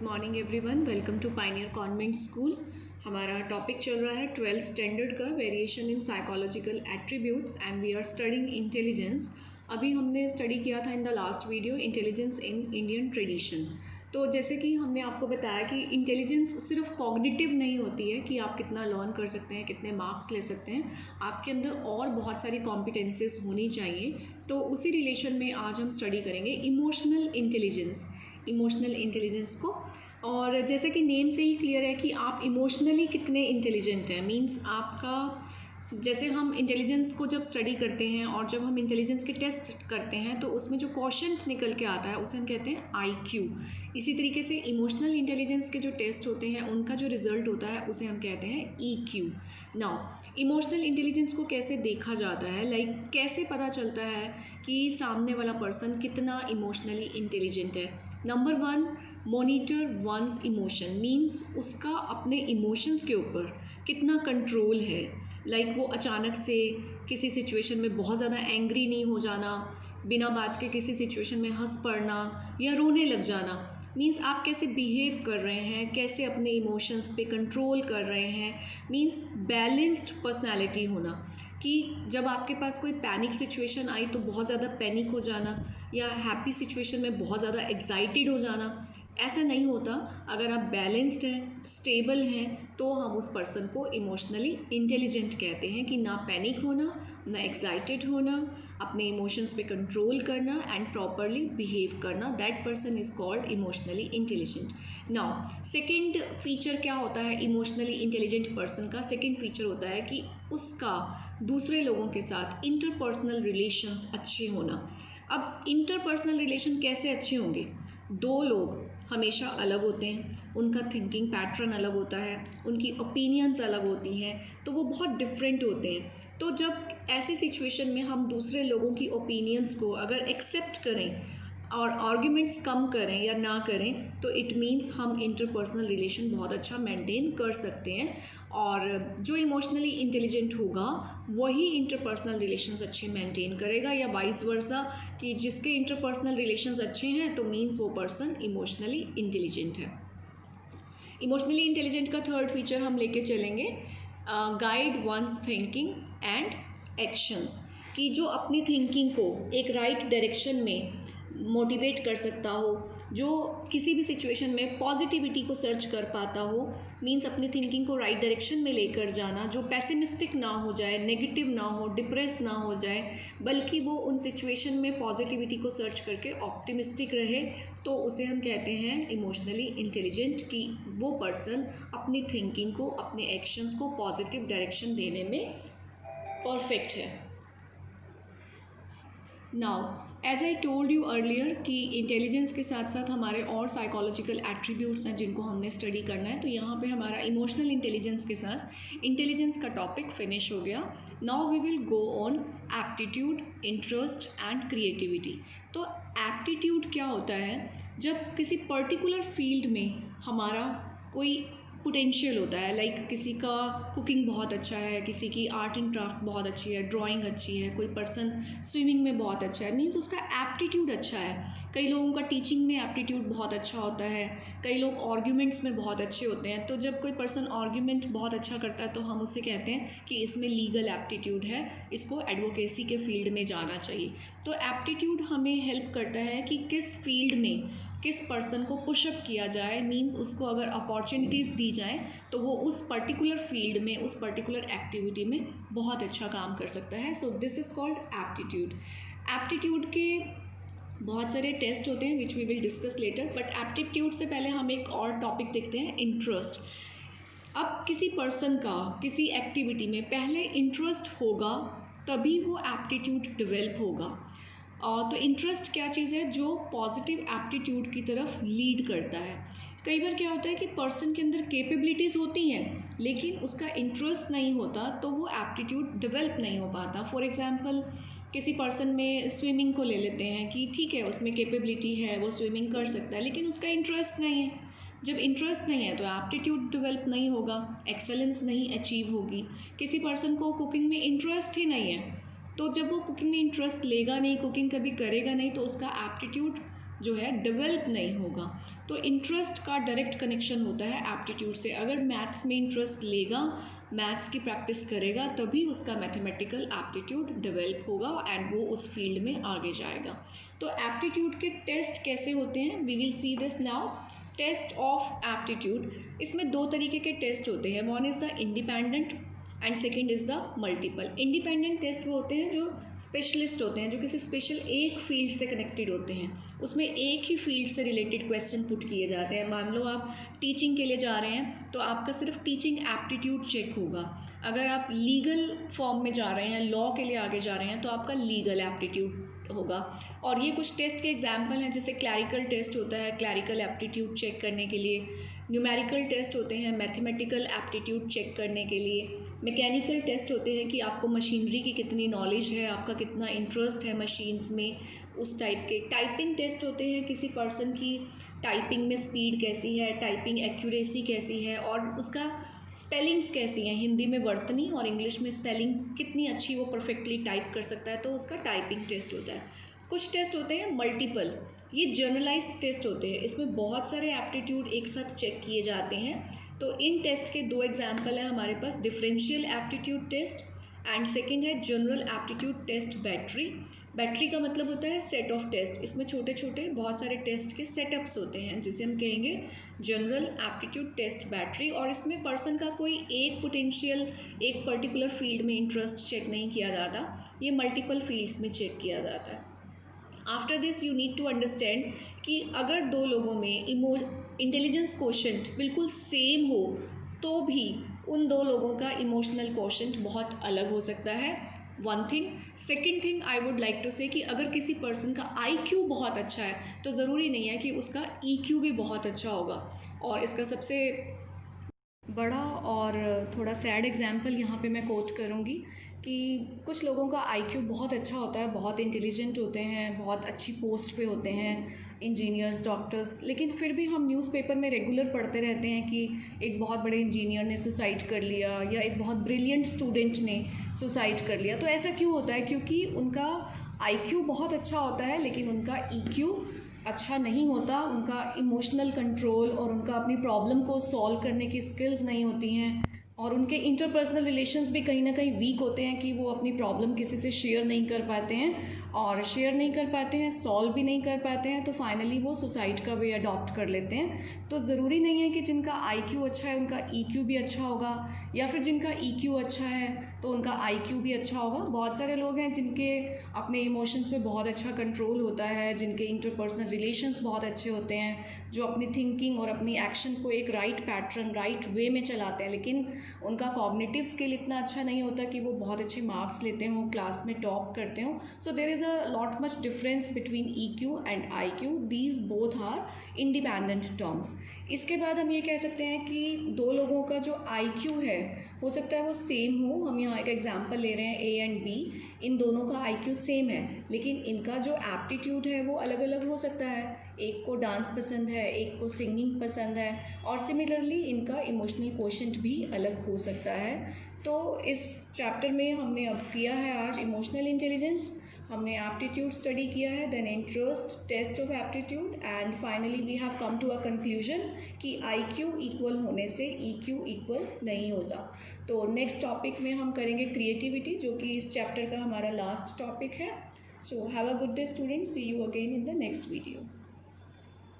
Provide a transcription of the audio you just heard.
Morning everyone, welcome to pioneer convent school. हमारा topic चल रहा है 12th स्टैंडर्ड का variation in psychological attributes and we are studying intelligence. अभी हमने स्टडी किया था in the last video intelligence in Indian tradition. तो जैसे कि हमने आपको बताया कि इंटेलिजेंस सिर्फ कॉग्निटिव नहीं होती है कि आप कितना लर्न कर सकते हैं, कितने मार्क्स ले सकते हैं, आपके अंदर और बहुत सारी कॉम्पिटेंसेस होनी चाहिए। तो उसी रिलेशन में आज हम स्टडी करेंगे इमोशनल इंटेलिजेंस को। और जैसे कि नेम से ही क्लियर है कि आप इमोशनली कितने इंटेलिजेंट हैं। मींस आपका, जैसे हम इंटेलिजेंस को जब स्टडी करते हैं और जब हम इंटेलिजेंस के टेस्ट करते हैं तो उसमें जो क्वोशंट निकल के आता है उसे हम कहते हैं IQ। इसी तरीके से इमोशनल इंटेलिजेंस के जो टेस्ट होते हैं उनका जो रिज़ल्ट होता है उसे हम कहते हैं EQ। नाउ इमोशनल इंटेलिजेंस को कैसे देखा जाता है, कैसे पता चलता है कि सामने वाला पर्सन कितना इमोशनली इंटेलिजेंट है। Number 1, monitor once emotion. Means उसका अपने इमोशंस के ऊपर कितना कंट्रोल है। वो अचानक से किसी सिचुएशन में बहुत ज़्यादा एंग्री नहीं हो जाना, बिना बात के किसी सिचुएशन में हंस पड़ना या रोने लग जाना। मीन्स आप कैसे बिहेव कर रहे हैं, कैसे अपने इमोशंस पे कंट्रोल कर रहे हैं। मीन्स बैलेंस्ड पर्सनालिटी होना, कि जब आपके पास कोई पैनिक सिचुएशन आई तो बहुत ज़्यादा पैनिक हो जाना, या हैप्पी सिचुएशन में बहुत ज़्यादा एक्साइटेड हो जाना, ऐसा नहीं होता। अगर आप बैलेंस्ड हैं, स्टेबल हैं, तो हम उस पर्सन को इमोशनली इंटेलिजेंट कहते हैं। कि ना पैनिक होना, ना एक्साइटेड होना, अपने इमोशंस पे कंट्रोल करना एंड प्रॉपरली बिहेव करना, that person is called emotionally intelligent. Now second feature क्या होता है इमोशनली इंटेलिजेंट पर्सन का? सेकेंड फीचर होता है कि उसका दूसरे लोगों के साथ इंटरपर्सनल रिलेशंस अच्छे होना। अब इंटरपर्सनल रिलेशन कैसे अच्छे होंगे? दो लोग हमेशा अलग होते हैं, उनका थिंकिंग पैटर्न अलग होता है, उनकी ओपिनियंस अलग होती हैं, तो वो बहुत डिफरेंट होते हैं। तो जब ऐसी सिचुएशन में हम दूसरे लोगों की ओपिनियंस को अगर एक्सेप्ट करें और आर्ग्यूमेंट्स कम करें या ना करें, तो इट मीन्स हम इंटरपर्सनल रिलेशन बहुत अच्छा मेंटेन कर सकते हैं। और जो इमोशनली इंटेलिजेंट होगा वही इंटरपर्सनल रिलेशंस अच्छे मेंटेन करेगा, या वाइस वर्सा, कि जिसके इंटरपर्सनल रिलेशंस अच्छे हैं तो मीन्स वो पर्सन इमोशनली इंटेलिजेंट है। इमोशनली इंटेलिजेंट का थर्ड फीचर हम लेके चलेंगे guide one's thinking and actions. कि जो अपनी थिंकिंग को एक राइट डायरेक्शन में मोटिवेट कर सकता हो, जो किसी भी सिचुएशन में पॉजिटिविटी को सर्च कर पाता हो। मीन्स अपनी थिंकिंग को राइट डायरेक्शन में लेकर जाना, जो पेसिमिस्टिक ना हो जाए, नेगेटिव ना हो, डिप्रेस ना हो जाए, बल्कि वो उन सिचुएशन में पॉजिटिविटी को सर्च करके ऑप्टिमिस्टिक रहे, तो उसे हम कहते हैं इमोशनली इंटेलिजेंट। कि वो पर्सन अपनी थिंकिंग को, अपने एक्शंस को पॉजिटिव डायरेक्शन देने में परफेक्ट है। Now as I told you earlier कि इंटेलिजेंस के साथ साथ हमारे और साइकोलॉजिकल एट्रीब्यूट्स हैं जिनको हमने स्टडी करना है। तो यहाँ पे हमारा इमोशनल इंटेलिजेंस के साथ इंटेलिजेंस का टॉपिक फिनिश हो गया। Now we will go on aptitude, interest and creativity. तो एप्टीट्यूड क्या होता है? जब किसी पर्टिकुलर फील्ड में हमारा कोई पोटेंशियल होता है, किसी का कुकिंग बहुत अच्छा है, किसी की आर्ट एंड क्राफ्ट बहुत अच्छी है, ड्राइंग अच्छी है, कोई पर्सन स्विमिंग में बहुत अच्छा है, मीन्स उसका एप्टीट्यूड अच्छा है। कई लोगों का टीचिंग में एप्टीट्यूड बहुत अच्छा होता है, कई लोग आर्ग्यूमेंट्स में बहुत अच्छे होते हैं। तो जब कोई पर्सन आर्ग्यूमेंट बहुत अच्छा करता है तो हम उसे कहते हैं कि इसमें लीगल एप्टीट्यूड है, इसको एडवोकेसी के फील्ड में जाना चाहिए। तो एप्टीट्यूड हमें हेल्प करता है कि किस फील्ड में किस पर्सन को पुशअप किया जाए। मीन्स उसको अगर अपॉर्चुनिटीज़ दी जाए तो वो उस पर्टिकुलर फील्ड में, उस पर्टिकुलर एक्टिविटी में बहुत अच्छा काम कर सकता है। So this is called aptitude. Aptitude के बहुत सारे टेस्ट होते हैं which we will discuss later, but aptitude से पहले हम एक और टॉपिक देखते हैं, इंटरेस्ट। अब किसी पर्सन का किसी एक्टिविटी में पहले इंटरेस्ट होगा तभी वो एप्टीट्यूड डेवलप होगा। तो इंटरेस्ट क्या चीज़ है? जो पॉजिटिव एप्टीट्यूड की तरफ लीड करता है। कई बार क्या होता है कि पर्सन के अंदर कैपेबिलिटीज़ होती हैं लेकिन उसका इंटरेस्ट नहीं होता, तो वो एप्टीट्यूड डेवलप नहीं हो पाता। फॉर एग्जांपल किसी पर्सन में स्विमिंग को ले लेते हैं कि ठीक है उसमें कैपेबिलिटी है, वो स्विमिंग कर सकता है, लेकिन उसका इंटरेस्ट नहीं है। जब इंटरेस्ट नहीं है तो एप्टीट्यूड डेवलप नहीं होगा, एक्सेलेंस नहीं अचीव होगी। किसी पर्सन को कुकिंग में इंटरेस्ट ही नहीं है, तो जब वो कुकिंग में इंटरेस्ट लेगा नहीं, कुकिंग कभी करेगा नहीं, तो उसका एप्टीट्यूड जो है डेवलप नहीं होगा। तो इंटरेस्ट का डायरेक्ट कनेक्शन होता है एप्टीट्यूड से। अगर मैथ्स में इंटरेस्ट लेगा, मैथ्स की प्रैक्टिस करेगा, तभी उसका मैथमेटिकल एप्टीट्यूड डेवलप होगा एंड वो उस फील्ड में आगे जाएगा। तो एप्टीट्यूड के टेस्ट कैसे होते हैं, we will see this now. Test of aptitude, इसमें दो तरीके के टेस्ट होते हैं। One is the independent and second is the multiple. Independent test वो होते हैं जो स्पेशलिस्ट होते हैं, जो किसी स्पेशल एक फील्ड से कनेक्टेड होते हैं, उसमें एक ही फील्ड से रिलेटेड क्वेश्चन पुट किए जाते हैं। मान लो आप टीचिंग के लिए जा रहे हैं तो आपका सिर्फ टीचिंग एप्टीट्यूड चेक होगा। अगर आप लीगल फॉर्म में जा रहे हैं, लॉ के लिए आगे जा रहे हैं, तो आपका लीगल एप्टीट्यूड होगा। और ये कुछ टेस्ट के एग्जाम्पल हैं, जैसे क्लैरिकल टेस्ट होता है क्लैरिकल एप्टीट्यूड चेक करने के लिए, न्यूमेरिकल टेस्ट होते हैं मैथमेटिकल एप्टीट्यूड चेक करने के लिए, मैकेनिकल टेस्ट होते हैं कि आपको मशीनरी की कितनी नॉलेज है, आपका कितना इंटरेस्ट है मशीन्स में, उस टाइप के। टाइपिंग टेस्ट होते हैं किसी पर्सन की टाइपिंग में स्पीड कैसी है, टाइपिंग एक्यूरेसी कैसी है और उसका स्पेलिंग्स कैसी हैं, हिंदी में वर्तनी और इंग्लिश में स्पेलिंग कितनी अच्छी वो परफेक्टली टाइप कर सकता है, तो उसका टाइपिंग टेस्ट होता है। कुछ टेस्ट होते हैं मल्टीपल, ये जर्नलाइज्ड टेस्ट होते हैं, इसमें बहुत सारे एप्टीट्यूड एक साथ चेक किए जाते हैं। तो इन टेस्ट के दो एग्जाम्पल हैं हमारे पास, differential aptitude test and second है general aptitude test battery. Battery का मतलब होता है सेट ऑफ टेस्ट, इसमें छोटे छोटे बहुत सारे टेस्ट के सेटअप्स होते हैं जिसे हम कहेंगे जनरल एप्टीट्यूड टेस्ट बैटरी। और इसमें पर्सन का कोई एक पोटेंशियल, एक पर्टिकुलर फील्ड में इंटरेस्ट चेक नहीं किया जाता, ये मल्टीपल फील्ड्स में चेक किया जाता है। After this you need to understand कि अगर दो लोगों में इंटेलिजेंस कोशेंट बिल्कुल सेम हो तो भी उन दो लोगों का इमोशनल कोशेंट बहुत अलग हो सकता है, one thing. Second thing I would like to say कि अगर किसी पर्सन का IQ बहुत अच्छा है तो ज़रूरी नहीं है कि उसका EQ भी बहुत अच्छा होगा। और इसका सबसे बड़ा और थोड़ा सैड एग्जाम्पल यहाँ पे मैं कोट करूँगी कि कुछ लोगों का IQ बहुत अच्छा होता है, बहुत इंटेलिजेंट होते हैं, बहुत अच्छी पोस्ट पे होते हैं, इंजीनियर्स, डॉक्टर्स, लेकिन फिर भी हम न्यूज़पेपर में रेगुलर पढ़ते रहते हैं कि एक बहुत बड़े इंजीनियर ने सुसाइड कर लिया या एक बहुत ब्रिलियंट स्टूडेंट ने सुसाइड कर लिया। तो ऐसा क्यों होता है? क्योंकि उनका IQ बहुत अच्छा होता है लेकिन उनका EQ अच्छा नहीं होता, उनका इमोशनल कंट्रोल और उनका अपनी प्रॉब्लम को सॉल्व करने की स्किल्स नहीं होती हैं, और उनके इंटरपर्सनल रिलेशंस भी कहीं ना कहीं वीक होते हैं कि वो अपनी प्रॉब्लम किसी से शेयर नहीं कर पाते हैं, और शेयर नहीं कर पाते हैं, सॉल्व भी नहीं कर पाते हैं, तो फाइनली वो सुसाइड का वे अडॉप्ट कर लेते हैं। तो ज़रूरी नहीं है कि जिनका IQ अच्छा है उनका EQ भी अच्छा होगा, या फिर जिनका EQ अच्छा है तो उनका IQ भी अच्छा होगा। बहुत सारे लोग हैं जिनके अपने इमोशंस पे बहुत अच्छा कंट्रोल होता है, जिनके इंटरपर्सनल रिलेशंस बहुत अच्छे होते हैं, जो अपनी थिंकिंग और अपनी एक्शन को एक राइट पैटर्न, राइट वे में चलाते हैं, लेकिन उनका कॉग्निटिव स्किल इतना अच्छा नहीं होता कि वो बहुत अच्छे मार्क्स लेते हों, क्लास में टॉप करते हों। So there is a lot much difference between EQ and IQ, these both are independent terms. इसके बाद हम ये कह सकते हैं कि दो लोगों का जो IQ है हो सकता है वो सेम हो। हम यहाँ एक एग्जांपल ले रहे हैं A एंड B, इन दोनों का IQ सेम है लेकिन इनका जो एप्टीट्यूड है वो अलग अलग हो सकता है। एक को डांस पसंद है, एक को सिंगिंग पसंद है, और सिमिलरली इनका इमोशनल कोशेंट भी अलग हो सकता है। तो इस चैप्टर में हमने अब किया है आज इमोशनल इंटेलिजेंस, हमने एप्टीट्यूड स्टडी किया है, then interest, test of aptitude, and finally we have come to a conclusion कि IQ इक्वल होने से EQ इक्वल नहीं होता। तो नेक्स्ट टॉपिक में हम करेंगे क्रिएटिविटी, जो कि इस चैप्टर का हमारा लास्ट टॉपिक है। So have a good day student, see you again in the next video.